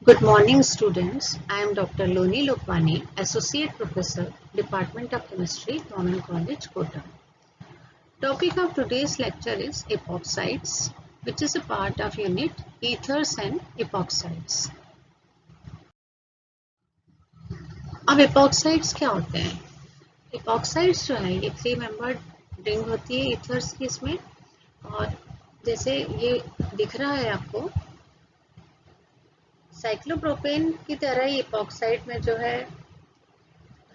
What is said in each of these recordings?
Good morning, students. I am Dr. Loni Lokwani, Associate Professor, Department of Chemistry, Government College, Kota. Topic of today's lecture is epoxides, which is a part of unit ethers and epoxides. अब epoxides क्या होते हैं? Epoxides जो है ये 3 membered ring होती है ethers की इसमें, और जैसे ये दिख रहा है आपको, साइक्लोप्रोपेन की तरह ही epoxide में जो है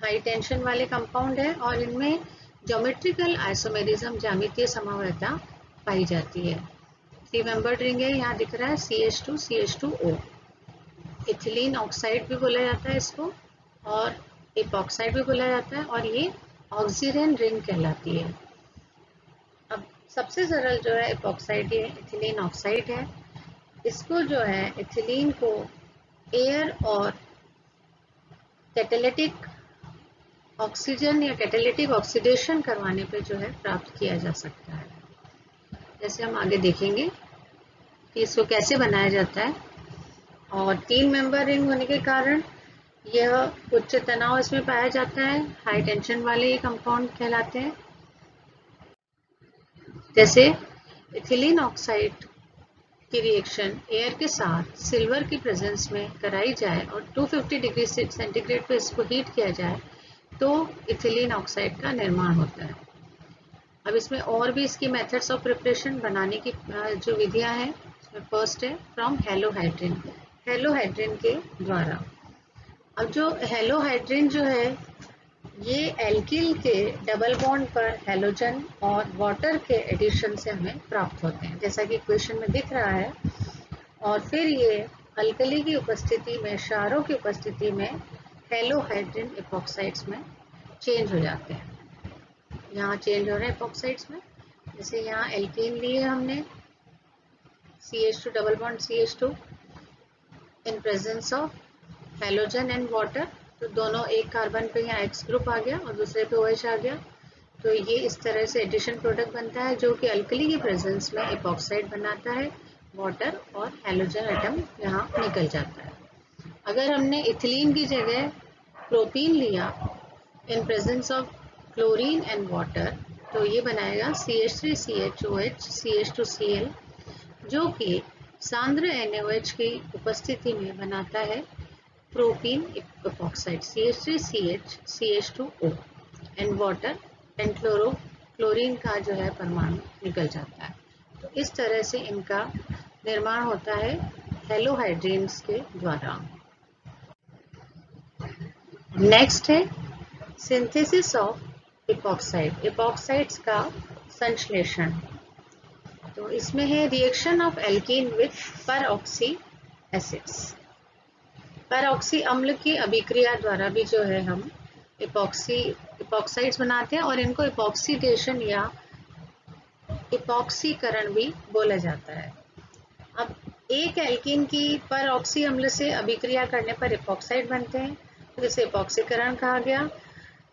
हाई टेंशन वाले कंपाउंड है और इनमें ज्योमेट्रिकल आइसोमेरिज्म ज्यामितीय समवर्तता पाई जाती है। 3 मेंबर्ड रिंग है, यहाँ दिख रहा है CH2 CH2O। इथिलीन ऑक्साइड भी बोला जाता है इसको और एपॉक्साइड भी बोला जाता है, और ये ऑक्सीजन रिंग कहलाती है। अब सबसे सरल जो है एपॉक्साइड ये इथिलीन ऑक्साइड है। इसको जो है इथिलीन को एयर और कैटालिटिक ऑक्सीजन या कैटालिटिक ऑक्सीडेशन करवाने पे जो है प्राप्त किया जा सकता है। जैसे हम आगे देखेंगे कि इसको कैसे बनाया जाता है। और 3 मेंबर रिंग होने के कारण यह उच्च तनाव इसमें पाया जाता है, हाई टेंशन वाले ये कंपाउंड कहलाते हैं। जैसे इथिलीन ऑक्साइड की रिएक्शन एयर के साथ सिल्वर की प्रेजेंस में कराई जाए और 250 डिग्री सेंटीग्रेड पे इसको हीट किया जाए तो इथिलीन ऑक्साइड का निर्माण होता है। अब इसमें और भी इसकी मेथड्स ऑफ प्रिपरेशन बनाने की जो विधियां हैं, इसमें फर्स्ट है फ्रॉम हेलोहाइड्रिन, हेलोहाइड्रिन के द्वारा। अब जो हेलोहाइड्रिन जो है ये एल्किल के डबल बॉन्ड पर हेलोजन और वाटर के एडिशन से हमें प्राप्त होते हैं, जैसा कि इक्वेशन में दिख रहा है। और फिर ये अल्कली की उपस्थिति में, क्षारों की उपस्थिति में हेलोहाइड्रिन एपॉक्साइड्स में चेंज हो जाते हैं। यहाँ चेंज हो रहे हैं एपॉक्साइड्स में। जैसे यहाँ एल्कीन लिए हमने CH2 double bond CH2 in presence of halogen and water, तो दोनों एक कार्बन पे यहाँ X ग्रुप आ गया और दूसरे पे OH आ गया। तो ये इस तरह से एडिशन प्रोडक्ट बनता है जो कि अल्कली की प्रेजेंस में एपॉक्साइड बनाता है, वाटर और हेलोजन एटम यहाँ निकल जाता है। अगर हमने इथिलीन की जगह प्रोपीन लिया in presence of chlorine and water, तो ये बनाएगा CH3CHOH CH2Cl, जो कि सांद्र NaOH की उपस्थिति में बनाता है propene epoxide CH3CH CH2O and water and chlorine का जो है परमाणु निकल जाता है। तो इस तरह से इनका निर्माण होता है हेलोहाइड्रिन्स के द्वारा। नेक्स्ट है सिंथेसिस ऑफ एपॉक्साइड, एपॉक्साइड्स का संश्लेषण। तो इसमें है reaction of alkene with परऑक्सी acids. परऑक्सी अम्ल की अभिक्रिया द्वारा भी जो है हम एपॉक्साइड्स बनाते हैं, और इनको एपॉक्सीडेशन या एपॉक्सीकरण भी बोला जाता है। अब एक एल्कीन की परऑक्सी अम्ल से अभिक्रिया करने पर एपॉक्साइड बनते हैं, तो इसे एपॉक्सीकरण कहा गया।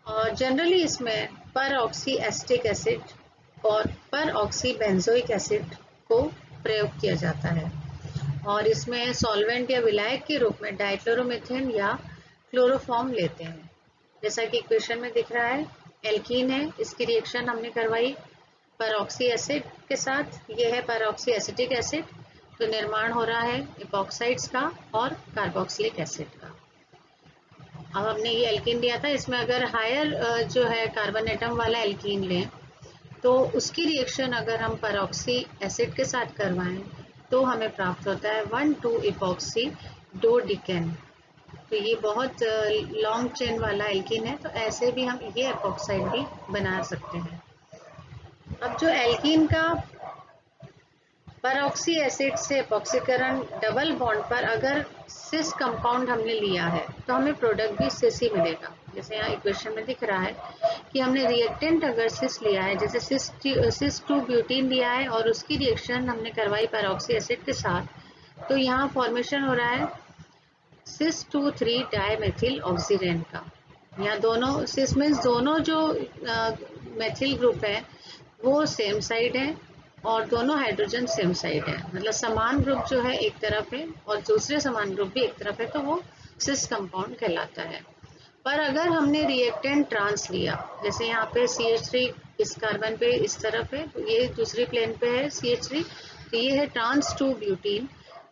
और जनरली इसमें परऑक्सी एसिटिक एसिड और परऑक्सी बेंजोइक एसिड को प्रयोग किया जाता है, और इसमें सॉल्वेंट या विलायक के रूप में डाइक्लोरोमीथेन या क्लोरोफॉर्म लेते हैं। जैसा कि इक्वेशन में दिख रहा है, एल्कीन है, इसकी रिएक्शन हमने करवाई परऑक्सी एसिड के साथ, ये है परऑक्सी एसिटिक एसिड, तो निर्माण हो रहा है एपॉक्साइड्स का और कार्बोक्सिलिक एसिड का। अब हमने ये एल्कीन लिया था, इसमें अगर हायर जो है कार्बन एटम वाला एल्कीन लें तो उसकी रिएक्शन अगर हम परऑक्सी एसिड के साथ करवाएं तो हमें प्राप्त होता है 1,2 इपॉक्सी डोडिकेन। तो ये बहुत लॉन्ग चेन वाला एल्कीन है, तो ऐसे भी हम ये एपॉक्साइड भी बना सकते हैं। अब जो एल्कीन का परऑक्सी एसिड से एपॉक्सीकरण डबल बॉन्ड पर अगर सिस कंपाउंड हमने लिया है तो हमें प्रोडक्ट भी सिस ही मिलेगा। जैसे यहाँ इक्वेशन में दिख रहा है कि हमने रिएक्टेंट अगर सिस लिया है, जैसे सिस 2 ब्यूटीन लिया है और उसकी रिएक्शन हमने करवाई परऑक्सी एसिड के साथ, तो यहाँ फॉर्मेशन हो रहा है सिस 2,3 डाइमेथिल ऑक्सीडेंट का। यहाँ दोनों सिस मीन्स दोनों जो मेथिल ग्रुप है वो सेम साइड है और दोनों हाइड्रोजन सेम साइड है, मतलब समान ग्रुप जो है एक तरफ है और दूसरे समान ग्रुप भी एक तरफ है, तो वो सिस कंपाउंड कहलाता है। पर अगर हमने रिएक्टेंट ट्रांस लिया, जैसे यहाँ पे CH3 इस कार्बन पे इस तरफ है, तो ये दूसरी प्लेन पे है CH3, तो ये है ट्रांस 2 ब्यूटीन,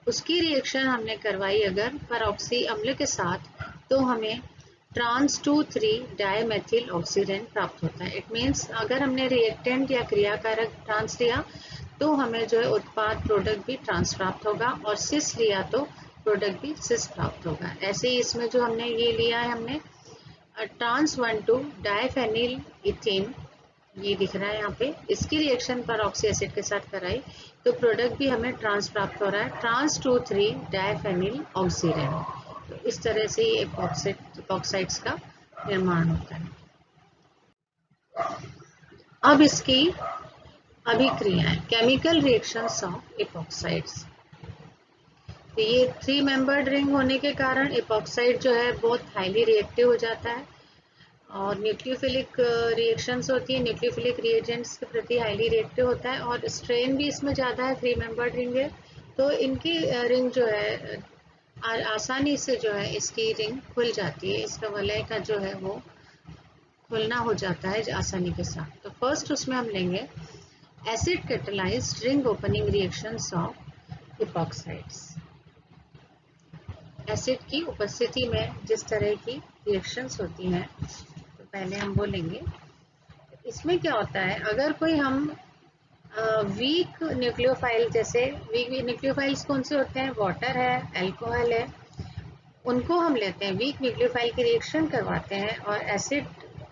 उसकी रिएक्शन हमने करवाई अगर परऑक्सी अम्ल के साथ, तो हमें ट्रांस 2,3 डायमेथिल ऑक्सीडेंट प्राप्त होता है। इट मीन्स अगर हमने रिएक्टेंट या क्रियाकारक ट्रांस लिया तो हमें जो है उत्पाद प्रोडक्ट भी ट्रांस प्राप्त होगा, और सिस लिया तो प्रोडक्ट भी सिस प्राप्त होगा। ऐसे ही इसमें जो हमने ये लिया है, हमने ट्रांस 1,2 डाइफेनिल इथेन, ये दिख रहा है यहाँ पे, इसकी रिएक्शन पर ऑक्सी एसिड के साथ कराई तो प्रोडक्ट भी हमें ट्रांस प्राप्त हो रहा है, ट्रांस 2,3 डाइफेनिल ऑक्सीडेंट। तो इस तरह से ये एपॉक्साइड्स का निर्माण होता है। अब इसकी अभिक्रियाएं, केमिकल रिएक्शंस ऑफ एपॉक्साइड्स। तो ये 3 मेंबर्ड रिंग होने के कारण एपॉक्साइड जो है बहुत हाईली रिएक्टिव हो जाता है, और न्यूक्लियोफिलिक रिएक्शंस होती है, न्यूक्लियोफिलिक रिएजेंट्स के प्रति हाईली रिएक्टिव होता है, और स्ट्रेन भी इसमें ज़्यादा है, 3 मेंबर्ड रिंग है, तो इनकी रिंग जो है आसानी से जो है इसकी रिंग खुल जाती है, इसका वलय का जो है वो खुलना हो जाता है आसानी के साथ। तो फर्स्ट उसमें हम लेंगे acid catalysed ring opening reactions of epoxides. Acid की उपस्थिति में जिस तरह की रिएक्शंस होती हैं, तो पहले हम बोलेंगे इसमें क्या होता है। अगर कोई हम वीक न्यूक्लियोफाइल, जैसे वीक न्यूक्लियोफाइल्स कौन से होते हैं, वाटर है, अल्कोहल है, उनको हम लेते हैं, वीक न्यूक्लियोफाइल की रिएक्शन करवाते हैं और एसिड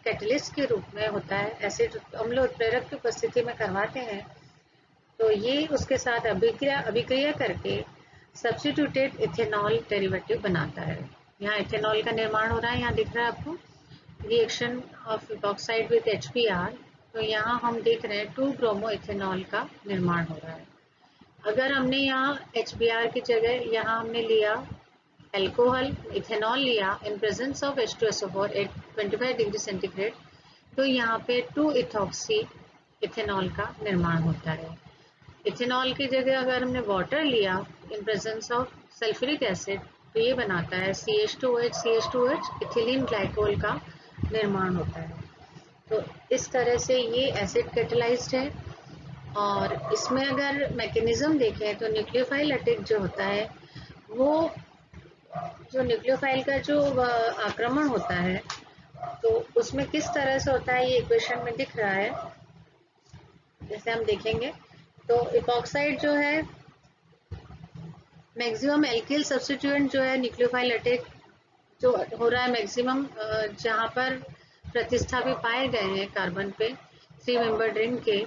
कैटलिस्ट के रूप में होता है, एसिड अम्ल उत्प्रेरक की उपस्थिति में करवाते हैं, तो ये उसके साथ अभिक्रिया करके सब्स्टिट्यूटेड इथेनॉल डेरिवेटिव बनाता है। यहाँ इथेनॉल का निर्माण हो रहा है, यहाँ दिख रहा है आपको reaction of epoxide with HBr, तो यहाँ हम देख रहे हैं 2 ब्रोमो इथेनॉल का निर्माण हो रहा है। अगर हमने यहाँ HBr की जगह यहाँ हमने लिया अल्कोहल, इथेनॉल लिया in presence of H2SO4 at 25 degree centigrade, तो यहाँ पे 2-इथॉक्सी इथेनॉल का निर्माण होता है। इथेनॉल की जगह अगर हमने वाटर लिया in presence of sulphuric acid, तो ये बनाता है CH2OH इथिलीन ग्लाइकोल का निर्माण होता है। तो इस तरह से ये एसिड कैटलाइज्ड है। और इसमें अगर मैकेनिज्म देखें तो न्यूक्लियोफाइल अटैक जो होता है, वो जो न्यूक्लियोफाइल का जो आक्रमण होता है, तो उसमें किस तरह से होता है ये इक्वेशन में दिख रहा है, जैसे हम देखेंगे तो एपॉक्साइड जो है मैक्सिमम एल्किल सब्स्टिट्यूएंट जो है न्यूक्लियोफाइल अटैक जो हो रहा है मैक्सिमम जहाँ पर प्रतिस्थापी पाए गए हैं कार्बन पे 3 मेंबर्ड रिंग के,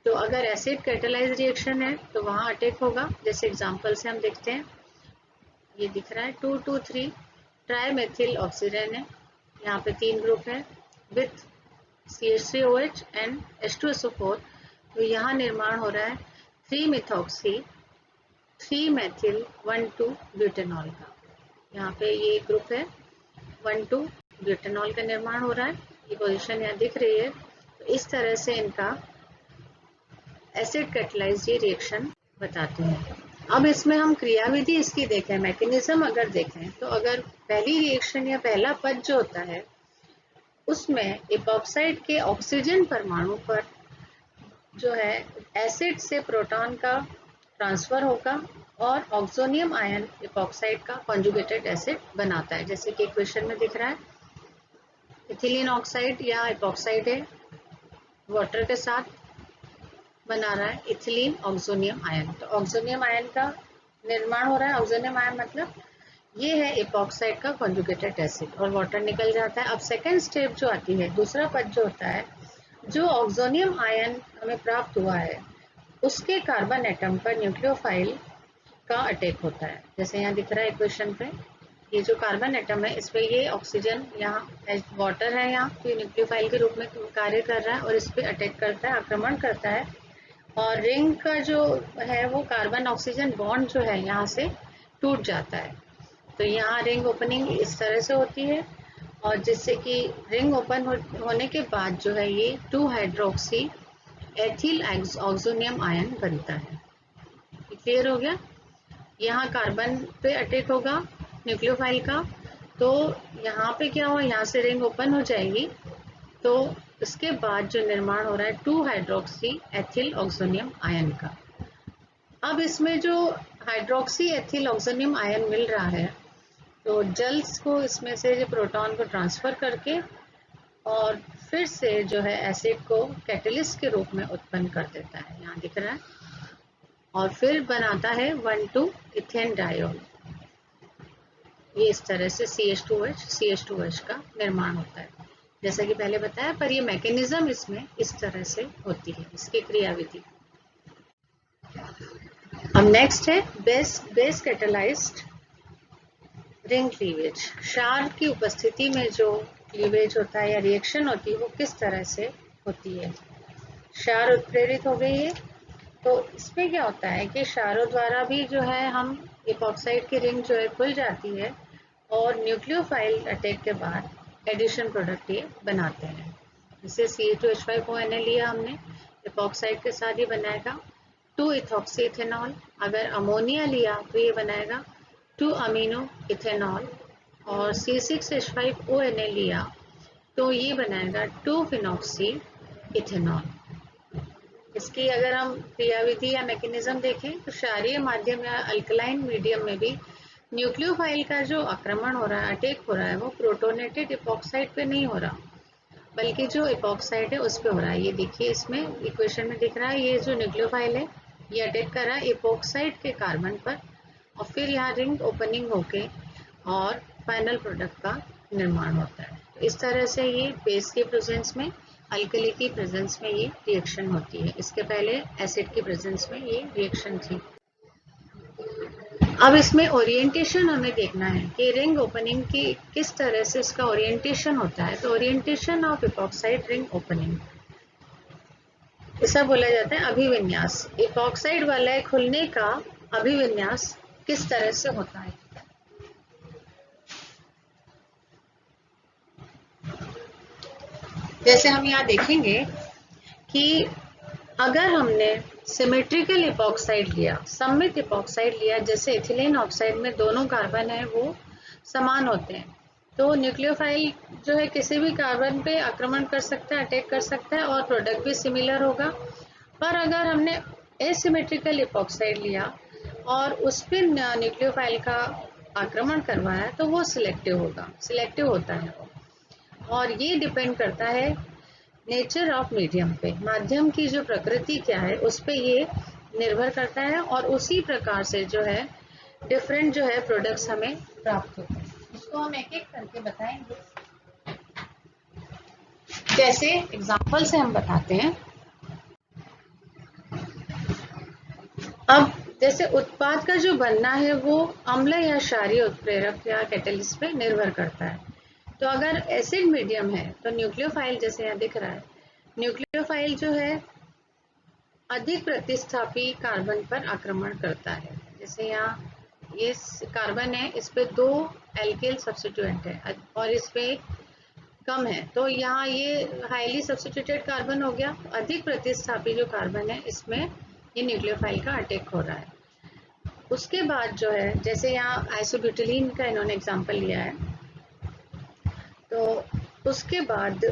तो अगर एसिड कैटलाइज रिएक्शन है तो वहाँ अटैक होगा। जैसे एग्जांपल से हम देखते हैं, ये दिख रहा है 2,2,3 ट्राइमेथिल ऑक्सीजन है, यहाँ पे 3 ग्रुप है विथ CH3OH एंड H2SO4, तो यहाँ निर्माण हो रहा है 3-मिथॉक्सी 3-मेथिल 1,2 ब्यूटेनॉल का। यहाँ पे ये ग्रुप है 1,2 ब्यूटेनॉल का निर्माण हो रहा है, ये पोजीशन यहाँ दिख रही है। तो इस तरह से इनका एसिड कैटलाइज्ड रिएक्शन बताते हैं। अब इसमें हम क्रियाविधि इसकी देखें, मैकेनिज्म अगर देखें, तो अगर पहली रिएक्शन या पहला पद जो होता है उसमें एपॉक्साइड के ऑक्सीजन परमाणु पर जो है एसिड से प्रोटॉन का ट्रांसफर होगा और ऑक्सोनियम आयन एपॉक्साइड का कॉन्जुगेटेड एसिड बनाता है, जैसे कि इक्वेशन में दिख रहा है। इथिलीन ऑक्साइड या एपॉक्साइड है, वाटर के साथ बना रहा है इथिलीन ऑक्सोनियम आयन, तो ऑक्सोनियम आयन का निर्माण हो रहा है। ऑक्सोनियम आयन मतलब ये है एपॉक्साइड का कॉन्जुगेटेड एसिड, और वाटर निकल जाता है। अब सेकेंड स्टेप जो आती है, दूसरा पद जो होता है, जो ऑक्सोनियम आयन हमें प्राप्त हुआ है उसके कार्बन एटम पर न्यूक्लियोफाइल का अटैक होता है, जैसे यहाँ दिख रहा है इक्वेशन पे, ये जो कार्बन एटम है इस पे ये ऑक्सीजन यहाँ वाटर है, यहाँ तो न्यूक्लियोफाइल के रूप में कार्य कर रहा है और इस पे अटैक करता है, आक्रमण करता है, और रिंग का जो है वो कार्बन ऑक्सीजन बॉन्ड जो है यहाँ से टूट जाता है। तो यहाँ रिंग ओपनिंग इस तरह से होती है, और जिससे कि रिंग ओपन होने के बाद जो है ये 2 हाइड्रोक्सी एथिल ऑक्सोनियम आयन बनता है। क्लियर हो गया? यहाँ कार्बन पे अटैक होगा न्यूक्लियोफाइल का, तो यहाँ पे क्या हुआ, यहाँ से रिंग ओपन हो जाएगी, तो इसके बाद जो निर्माण हो रहा है 2 हाइड्रोक्सी एथिल ऑक्सोनियम आयन का। अब इसमें जो हाइड्रोक्सी एथिल ऑक्सोनियम आयन मिल रहा है, तो जल्स को इसमें से जो प्रोटॉन को ट्रांसफर करके और फिर से जो है एसिड को कैटलिस्ट के रूप में उत्पन्न कर देता है, यहाँ दिख रहा है, और फिर बनाता है 1,2 इथेन डायोल। ये इस तरह से CH2H का निर्माण होता है, जैसा कि पहले बताया, पर ये मैकेनिज्म इसमें इस तरह से होती है, इसकी क्रियाविधि। अब नेक्स्ट है बेस कैटेलाइज्ड रिंग क्लीवेज। क्षार की उपस्थिति में जो क्लीवेज होता है या रिएक्शन होती है वो किस तरह से होती है। क्षार उत्प्रेरित हो गई है, तो इसमें क्या होता है कि क्षारों द्वारा भी जो है हम इपॉक्साइड की रिंग जो है खुल जाती है, और न्यूक्लियोफाइल अटैक के बाद एडिशन प्रोडक्ट ये बनाते हैं। जैसे CH2H5ONA लिया हमने, इपॉक्साइड के साथ ही बनाएगा 2 इथॉक्सी इथेनॉल। अगर अमोनिया लिया तो ये बनाएगा 2 अमीनो इथेनॉल, और C6H5ONA लिया तो ये बनाएगा 2 फिनॉक्सी इथेनॉल। इसकी अगर हम क्रियाविधि या मैकेनिज्म देखें तो क्षारीय माध्यम या अल्कलाइन मीडियम में भी न्यूक्लियोफाइल का जो आक्रमण हो रहा है, अटैक हो रहा है, वो प्रोटोनेटेड इपॉक्साइड पे नहीं हो रहा, बल्कि जो इपॉक्साइड है उस पे हो रहा है। ये देखिए इसमें इक्वेशन में दिख रहा है, ये जो न्यूक्लियोफाइल है ये अटैक कर रहा है इपॉक्साइड के कार्बन पर, और फिर यहाँ रिंग ओपनिंग होके और फाइनल प्रोडक्ट का निर्माण होता है। तो इस तरह से ये बेस के प्रेजेंस में, अल्कली की प्रेजेंस में ये रिएक्शन होती है। इसके पहले एसिड की प्रेजेंस में ये रिएक्शन थी। अब इसमें ओरिएंटेशन हमें देखना है कि रिंग ओपनिंग की किस तरह से इसका ओरिएंटेशन होता है। तो orientation of epoxide ring opening, ऐसा बोला जाता है अभिविन्यास। इपॉक्साइड वाला खुलने का अभिविन्यास किस तरह से होता है। जैसे हम यहाँ देखेंगे कि अगर हमने सिमेट्रिकल इपॉक्साइड लिया, सममित इपॉक्साइड लिया, जैसे इथिलीन ऑक्साइड में दोनों कार्बन है वो समान होते हैं, तो न्यूक्लियोफाइल जो है किसी भी कार्बन पे आक्रमण कर सकता है, अटैक कर सकता है, और प्रोडक्ट भी सिमिलर होगा। पर अगर हमने एसिमेट्रिकल इपॉक्साइड लिया और उस पर न्यूक्लियोफाइल का आक्रमण करवाया तो वो सिलेक्टिव होता है वो। और ये डिपेंड करता है नेचर ऑफ मीडियम पे, माध्यम की जो प्रकृति क्या है उस पे ये निर्भर करता है, और उसी प्रकार से जो है डिफरेंट जो है प्रोडक्ट्स हमें प्राप्त होते हैं। इसको हम एक एक करके बताएंगे, जैसे एग्जांपल से हम बताते हैं। अब जैसे उत्पाद का जो बनना है वो अम्ल या क्षारीय उत्प्रेरक या कैटलिस्ट पे निर्भर करता है। तो अगर एसिड मीडियम है तो न्यूक्लियोफाइल, जैसे यहाँ दिख रहा है, न्यूक्लियोफाइल जो है अधिक प्रतिस्थापी कार्बन पर आक्रमण करता है। जैसे यहाँ ये कार्बन है, इस पे 2 एल्किल सब्स्टिट्यूएंट है और इस पे कम है, तो यहाँ ये हाईली सब्स्टिट्यूटेड कार्बन हो गया। अधिक प्रतिस्थापी जो कार्बन है इसमें ये न्यूक्लियोफाइल का अटैक हो रहा है। उसके बाद जो है, जैसे यहाँ आइसोब्यूटिलीन का इन्होंने एग्जांपल लिया है, तो उसके बाद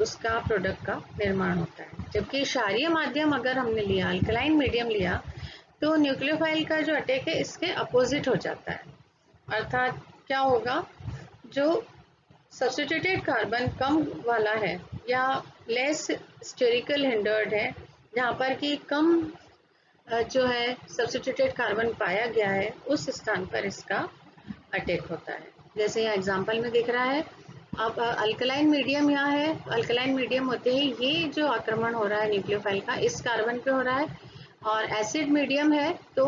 उसका प्रोडक्ट का निर्माण होता है। जबकि क्षारीय माध्यम अगर हमने लिया, अल्कलाइन मीडियम लिया, तो न्यूक्लियोफाइल का जो अटैक है इसके अपोजिट हो जाता है। अर्थात क्या होगा, जो सब्स्टिट्यूटेड कार्बन कम वाला है या लेस स्टेरिकल हिंडर्ड है, जहाँ पर कि कम जो है सब्स्टिट्यूटेड कार्बन पाया गया है, उस स्थान पर इसका अटैक होता है। जैसे यहाँ एग्जांपल में दिख रहा है। अब अल्कलाइन मीडियम यहाँ है, अल्कलाइन मीडियम होते ही ये जो आक्रमण हो रहा है न्यूक्लियोफाइल का इस कार्बन पे हो रहा है, और एसिड मीडियम है तो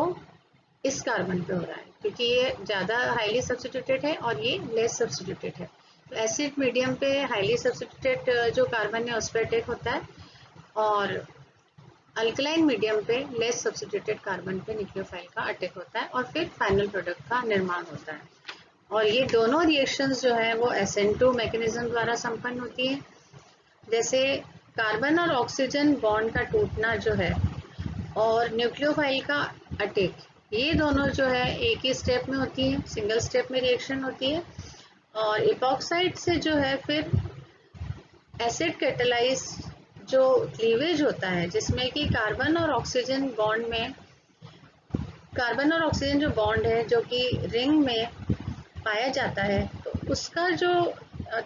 इस कार्बन पे हो रहा है, क्योंकि ये ज़्यादा हाईली सब्स्टिट्यूटेड है और ये लेस सब्स्टिट्यूटेड है। तो एसिड मीडियम पे हाईली सब्स्टिट्यूटेड जो कार्बन है उस पर अटैक होता है, और अल्कलाइन मीडियम पे लेस सब्स्टिट्यूटेड कार्बन पे न्यूक्लियोफाइल का अटैक होता है, और फिर फाइनल प्रोडक्ट का निर्माण होता है। और ये दोनों रिएक्शंस जो है वो SN2 मैकेनिज्म द्वारा संपन्न होती है। जैसे कार्बन और ऑक्सीजन बॉन्ड का टूटना जो है और न्यूक्लियोफाइल का अटैक, ये दोनों जो है एक ही स्टेप में होती है, सिंगल स्टेप में रिएक्शन होती है। और इपॉक्साइड से जो है फिर एसिड कैटालाइज जो क्लीवेज होता है, जिसमें कि कार्बन और ऑक्सीजन बॉन्ड में, कार्बन और ऑक्सीजन जो बॉन्ड है जो कि रिंग में पाया जाता है, तो उसका जो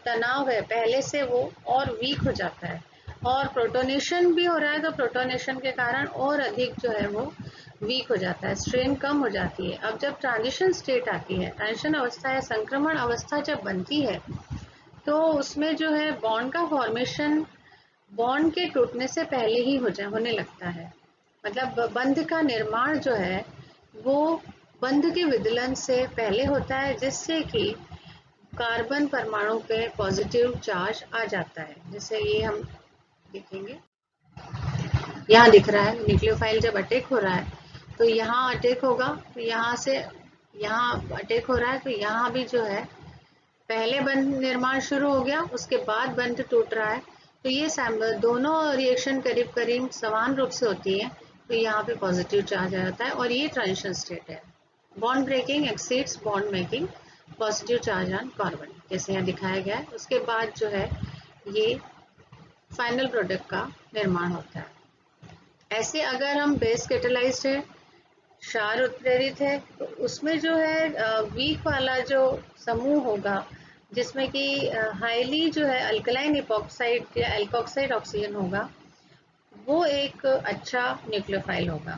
तनाव है पहले से वो और वीक हो जाता है, और प्रोटोनेशन भी हो रहा है, तो प्रोटोनेशन के कारण और अधिक जो है वो वीक हो जाता है, स्ट्रेन कम हो जाती है। अब जब ट्रांजिशन स्टेट आती है, ट्रांजिशन अवस्था या संक्रमण अवस्था जब बनती है, तो उसमें जो है बॉन्ड का फॉर्मेशन बॉन्ड के टूटने से पहले ही होने लगता है। मतलब बंध का निर्माण जो है वो बंध के विदलन से पहले होता है, जिससे कि कार्बन परमाणु पे पॉजिटिव चार्ज आ जाता है। जैसे ये हम देखेंगे, यहाँ दिख रहा है न्यूक्लियोफाइल जब अटैक हो रहा है तो यहाँ अटैक होगा, तो यहाँ से यहाँ अटैक हो रहा है, तो यहाँ भी जो है पहले बंध निर्माण शुरू हो गया, उसके बाद बंध टूट रहा है। तो ये दोनों रिएक्शन करीब करीब समान रूप से होती है, तो यहाँ पे पॉजिटिव चार्ज आ जाता है और ये ट्रांजिशन स्टेट है। Bond breaking exceeds bond making, positive charge on carbon, जैसे यहाँ दिखाया गया है। उसके बाद जो है ये फाइनल प्रोडक्ट का निर्माण होता है। ऐसे अगर हम बेस कैटालाइज्ड है, क्षार उत्प्रेरित है, तो उसमें जो है वीक वाला जो समूह होगा, जिसमें कि हाईली जो है अल्कलाइन इपॉक्साइड या एल्कोक्साइड ऑक्सीजन होगा, वो एक अच्छा न्यूक्लियोफाइल होगा।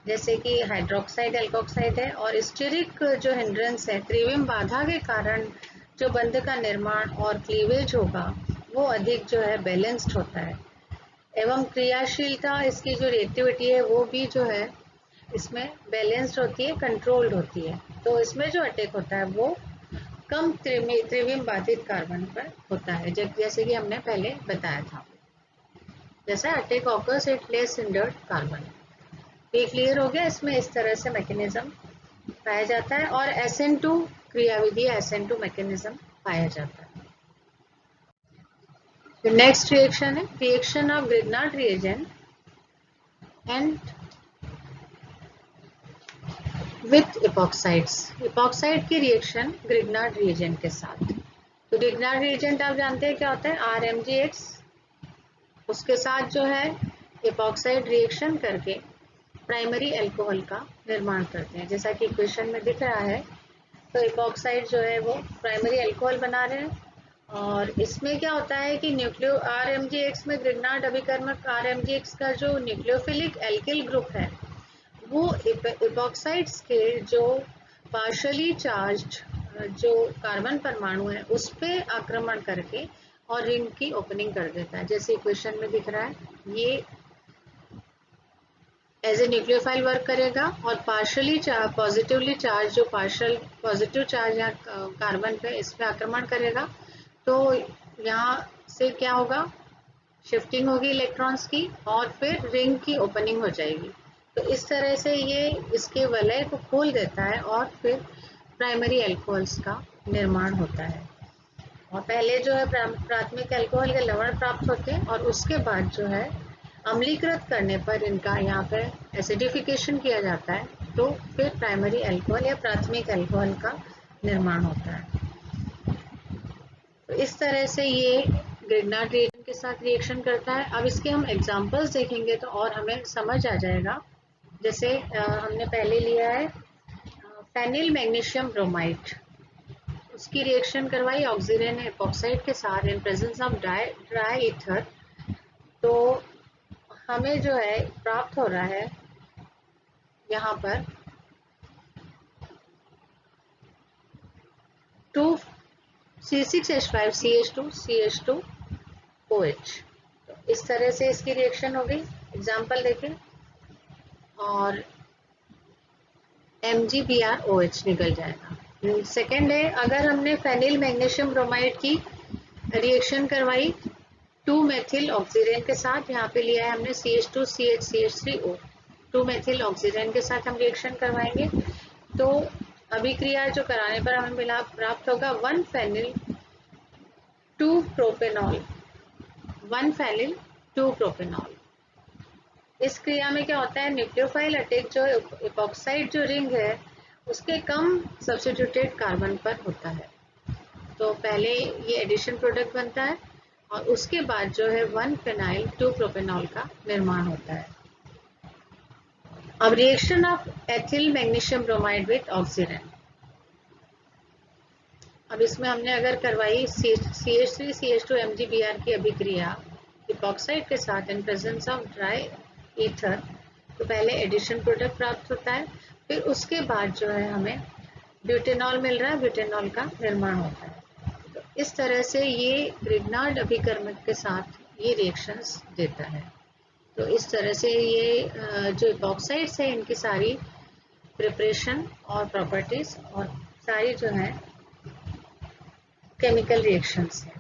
जैसे कि हाइड्रोक्साइड एल्कोक्साइड है, और स्टीरिक जो हिंड्रेंस है, त्रिविम बाधा के कारण जो बंध का निर्माण और क्लीवेज होगा वो अधिक जो है बैलेंस्ड होता है, एवं क्रियाशीलता इसकी जो रिएक्टिविटी है वो भी जो है इसमें बैलेंस्ड होती है, कंट्रोल्ड होती है। तो इसमें जो अटैक होता है वो कम त्रिविम बाधित कार्बन पर होता है, जैसे कि हमने पहले बताया था। जैसा attack occurs eight less hindered carbon, ये क्लियर हो गया। इसमें इस तरह से मैकेनिज्म पाया जाता है, और SN2 क्रियाविधि SN2 मैकेनिज्म पाया जाता है। तो नेक्स्ट रिएक्शन है reaction of Grignard reagent and with epoxides. Epoxide की रिएक्शन ग्रिग्नार्ड रिएजेंट के साथ। तो ग्रिग्नार्ड रिएजेंट आप जानते हैं क्या होता है, RMgX, उसके साथ जो है इपॉक्साइड रिएक्शन करके प्राइमरी अल्कोहल का निर्माण करते हैं, जैसा कि इक्वेशन में दिख रहा है। तो इपॉक्साइड जो है वो प्राइमरी अल्कोहल बना रहे हैं, और इसमें क्या होता है कि RMgX में ग्रिग्नार्ड अभिकर्मक RMgX का जो न्यूक्लियोफिलिक एल्किल ग्रुप है वो इपॉक्साइड्स के जो पार्शली चार्ज्ड जो कार्बन परमाणु है उस पे आक्रमण करके और रिंग की ओपनिंग कर देता है, जैसे इक्वेशन में दिख रहा है। ये एज ए न्यूक्लियोफाइल वर्क करेगा, और पार्शली पॉजिटिवली चार्ज जो पार्शल पॉजिटिव चार्ज या कार्बन पे इस पे आक्रमण करेगा, तो यहाँ से क्या होगा, शिफ्टिंग होगी इलेक्ट्रॉन्स की, और फिर रिंग की ओपनिंग हो जाएगी। तो इस तरह से ये इसके वलय को खोल देता है, और फिर प्राइमरी अल्कोहल्स का निर्माण होता है। और पहले जो है प्राथमिक अल्कोहल के लवण प्राप्त होते हैं, और उसके बाद जो है अम्लीकृत करने पर इनका यहाँ पे एसिडिफिकेशन किया जाता है, तो फिर प्राइमरी अल्कोहल या प्राथमिक अल्कोहल का निर्माण होता है। तो इस तरह से ये ग्रिग्नार्ड रिएजेंट के साथ रिएक्शन करता है। अब इसके हम एग्जांपल्स देखेंगे तो और हमें समझ आ जाएगा। जैसे हमने पहले लिया है फेनिल मैग्नीशियम ब्रोमाइड, उसकी रिएक्शन करवाई ऑक्सीजन एपॉक्साइड के साथ इन प्रेजेंस ऑफ ड्राई ईथर। तो हमें जो है प्राप्त हो रहा है यहाँ पर 2C6H5CH2CH2OH। इस तरह से इसकी रिएक्शन हो गई। एग्जाम्पल देखें, और MgBrOH निकल जाएगा। सेकेंड है, अगर हमने फेनिल मैग्नीशियम ब्रोमाइड की रिएक्शन करवाई 2-मेथिल ऑक्सीजन के साथ, यहाँ पे लिया है हमने CH2CH3O, 2-मेथिल ऑक्सीजन के साथ हम रिएक्शन करवाएंगे, तो अभिक्रिया जो कराने पर हमें मिला प्राप्त होगा 1 फेनिल 2 प्रोपेनॉल 2-प्रोपेनॉल। इस क्रिया में क्या होता है, न्यूक्लियोफाइल अटैक जो इपॉक्साइड जो रिंग है उसके कम सब्स्टिट्यूटेड कार्बन पर होता है। तो पहले ये एडिशन प्रोडक्ट बनता है और उसके बाद जो है 1-फेनाइल 2-प्रोपेनॉल का निर्माण होता है। अब reaction of ethyl magnesium bromide with oxygen. अब इसमें हमने अगर करवाई CH3CH2 MgBr की अभिक्रिया इपॉक्साइड के साथ इन प्रेजेंस ऑफ ड्राई ईथर, तो पहले एडिशन प्रोडक्ट प्राप्त होता है, फिर उसके बाद जो है हमें ब्यूटेनॉल मिल रहा है, ब्यूटेनॉल का निर्माण होता है। तो इस तरह से ये ग्रिग्नार्ड अभिकर्मक के साथ ये रिएक्शंस देता है। तो इस तरह से ये जो इपॉक्साइड्स है इनकी सारी प्रिपरेशन और प्रॉपर्टीज और सारी जो है केमिकल रिएक्शंस हैं।